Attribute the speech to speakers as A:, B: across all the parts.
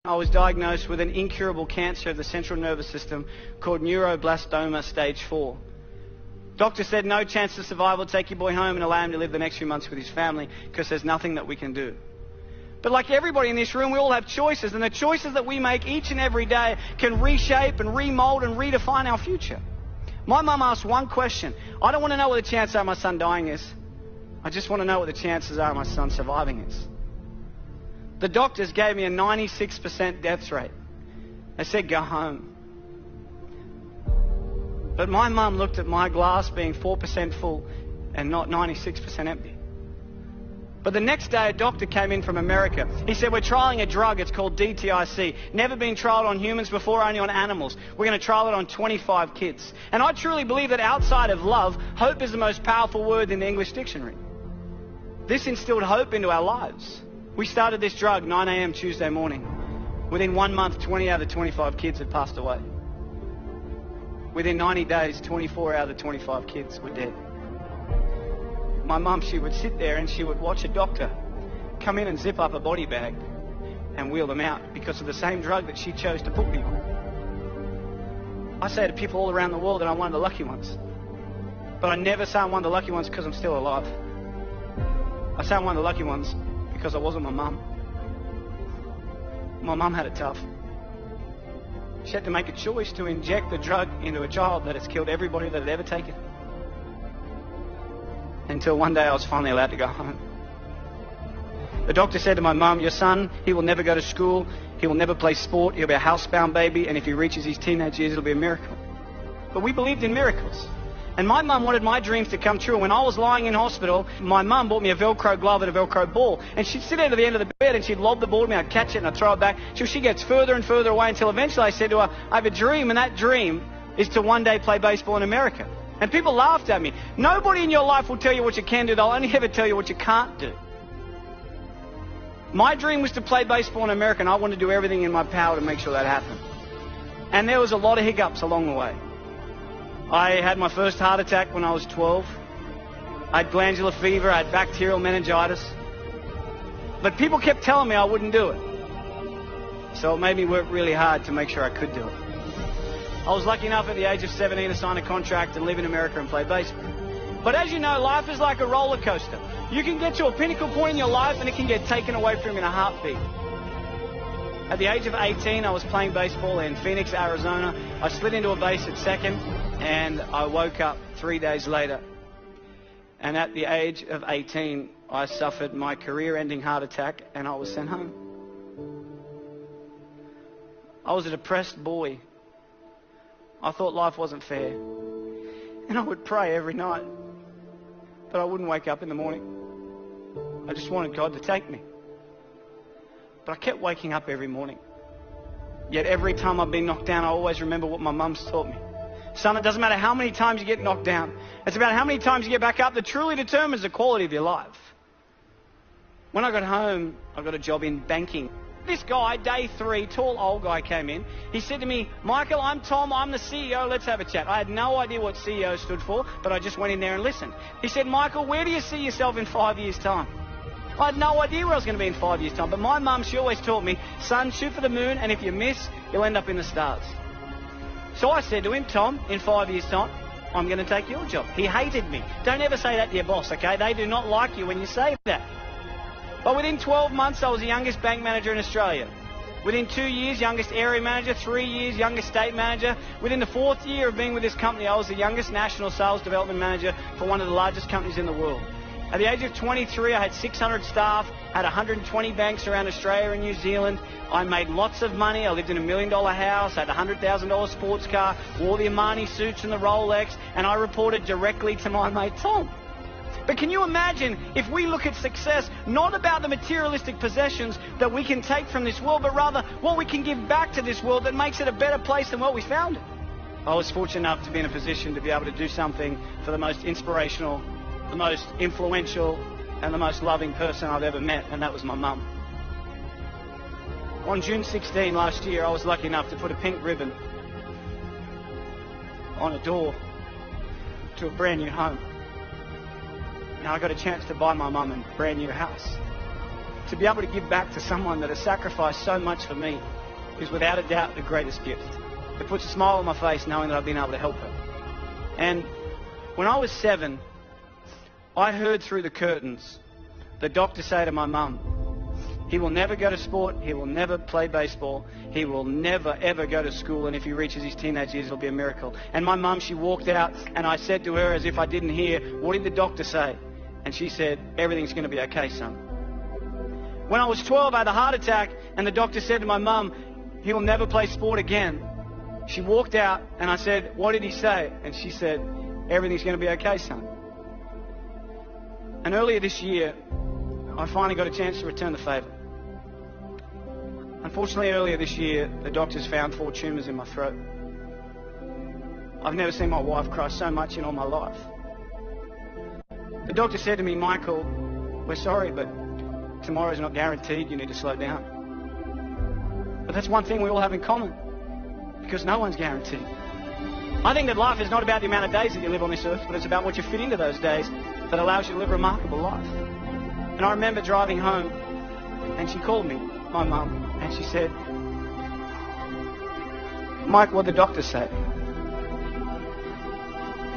A: I was diagnosed with an incurable cancer of the central nervous system called neuroblastoma stage 4. Doctor said no chance of survival, take your boy home and allow him to live the next few months with his family because there's nothing that we can do. But like everybody in this room, we all have choices, and the choices that we make each and every day can reshape and remold and redefine our future. My mum asked one question. I don't want to know what the chances are of my son dying is. I just want to know what the chances are of my son surviving is. The doctors gave me a 96% death rate. They said, go home. But my mum looked at my glass being 4% full and not 96% empty. But the next day, a doctor came in from America. He said, we're trialling a drug. It's called DTIC. Never been trialed on humans before, only on animals. We're going to trial it on 25 kids. And I truly believe that outside of love, hope is the most powerful word in the English dictionary. This instilled hope into our lives. We started this drug 9 a.m. Tuesday morning. Within 1 month, 20 out of the 25 kids had passed away. Within 90 days, 24 out of the 25 kids were dead. My mum, she would sit there and she would watch a doctor come in and zip up a body bag and wheel them out because of the same drug that she chose to put me on. I say to people all around the world that I'm one of the lucky ones. But I never say I'm one of the lucky ones because I'm still alive. I say I'm one of the lucky ones because I wasn't my mum. My mum had it tough. She had to make a choice to inject the drug into a child that has killed everybody that had ever taken it. Until one day I was finally allowed to go home. The doctor said to my mum, your son, he will never go to school, he will never play sport, he'll be a housebound baby, and if he reaches his teenage years, it'll be a miracle. But we believed in miracles. And my mum wanted my dreams to come true. When I was lying in hospital, my mum bought me a Velcro glove and a Velcro ball. And she'd sit down at the end of the bed and she'd lob the ball to me. I'd catch it and I'd throw it back. Till she gets further and further away until eventually I said to her, I have a dream, and that dream is to one day play baseball in America. And people laughed at me. Nobody in your life will tell you what you can do. They'll only ever tell you what you can't do. My dream was to play baseball in America, and I wanted to do everything in my power to make sure that happened. And there was a lot of hiccups along the way. I had my first heart attack when I was 12. I had glandular fever. I had bacterial meningitis. But people kept telling me I wouldn't do it. So it made me work really hard to make sure I could do it. I was lucky enough at the age of 17 to sign a contract and live in America and play baseball. But as you know, life is like a roller coaster. You can get to a pinnacle point in your life and it can get taken away from you in a heartbeat. At the age of 18, I was playing baseball in Phoenix, Arizona. I slid into a base at second and I woke up 3 days later. And at the age of 18, I suffered my career-ending heart attack and I was sent home. I was a depressed boy. I thought life wasn't fair. And I would pray every night. But I wouldn't wake up in the morning. I just wanted God to take me. But I kept waking up every morning. Yet every time I've been knocked down, I always remember what my mum's taught me. Son, it doesn't matter how many times you get knocked down. It's about how many times you get back up that truly determines the quality of your life. When I got home, I got a job in banking. This guy, day 3, tall old guy came in. He said to me, Michael, I'm Tom, I'm the CEO, let's have a chat. I had no idea what CEO stood for, but I just went in there and listened. He said, Michael, where do you see yourself in 5 years' time? I had no idea where I was going to be in 5 years' time, but my mum, she always taught me, son, shoot for the moon, and if you miss, you'll end up in the stars. So I said to him, Tom, in 5 years' time, I'm going to take your job. He hated me. Don't ever say that to your boss, okay? They do not like you when you say that. But within 12 months, I was the youngest bank manager in Australia. Within 2 years, youngest area manager. 3 years, youngest state manager. Within the 4th year of being with this company, I was the youngest national sales development manager for one of the largest companies in the world. At the age of 23, I had 600 staff, had 120 banks around Australia and New Zealand. I made lots of money. I lived in $1 million house, had a $100,000 sports car, wore the Armani suits and the Rolex, and I reported directly to my mate Tom. But can you imagine if we look at success not about the materialistic possessions that we can take from this world, but rather what we can give back to this world that makes it a better place than what we found it? I was fortunate enough to be in a position to be able to do something for the most inspirational, the most influential, and the most loving person I've ever met, and that was my mum. On June 16 last year, I was lucky enough to put a pink ribbon on a door to a brand new home. And I got a chance to buy my mum a brand new house. to be able to give back to someone that has sacrificed so much for me is without a doubt the greatest gift. It puts a smile on my face knowing that I've been able to help her. And when I was 7, I heard through the curtains the doctor say to my mum, he will never go to sport, he will never play baseball, he will never ever go to school, and if he reaches his teenage years it'll be a miracle. And my mum, she walked out, and I said to her as if I didn't hear, what did the doctor say? And she said, everything's going to be okay, son. When I was 12, I had a heart attack, and the doctor said to my mum, he will never play sport again. She walked out, and I said, what did he say? And she said, everything's going to be okay, son. And earlier this year, I finally got a chance to return the favour. Unfortunately, earlier this year, the doctors found 4 tumours in my throat. I've never seen my wife cry so much in all my life. The doctor said to me, Michael, we're sorry, but tomorrow's not guaranteed. You need to slow down. But that's one thing we all have in common, because no one's guaranteed. I think that life is not about the amount of days that you live on this earth, but it's about what you fit into those days that allows you to live a remarkable life. And I remember driving home, and she called me, my mum, and she said, Mike, what did the doctor say?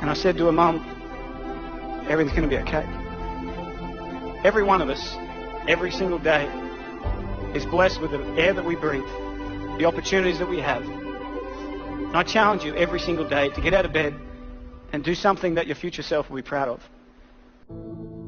A: And I said to her, Mum, everything's going to be okay. Every one of us, every single day, is blessed with the air that we breathe, the opportunities that we have. And I challenge you every single day to get out of bed and do something that your future self will be proud of.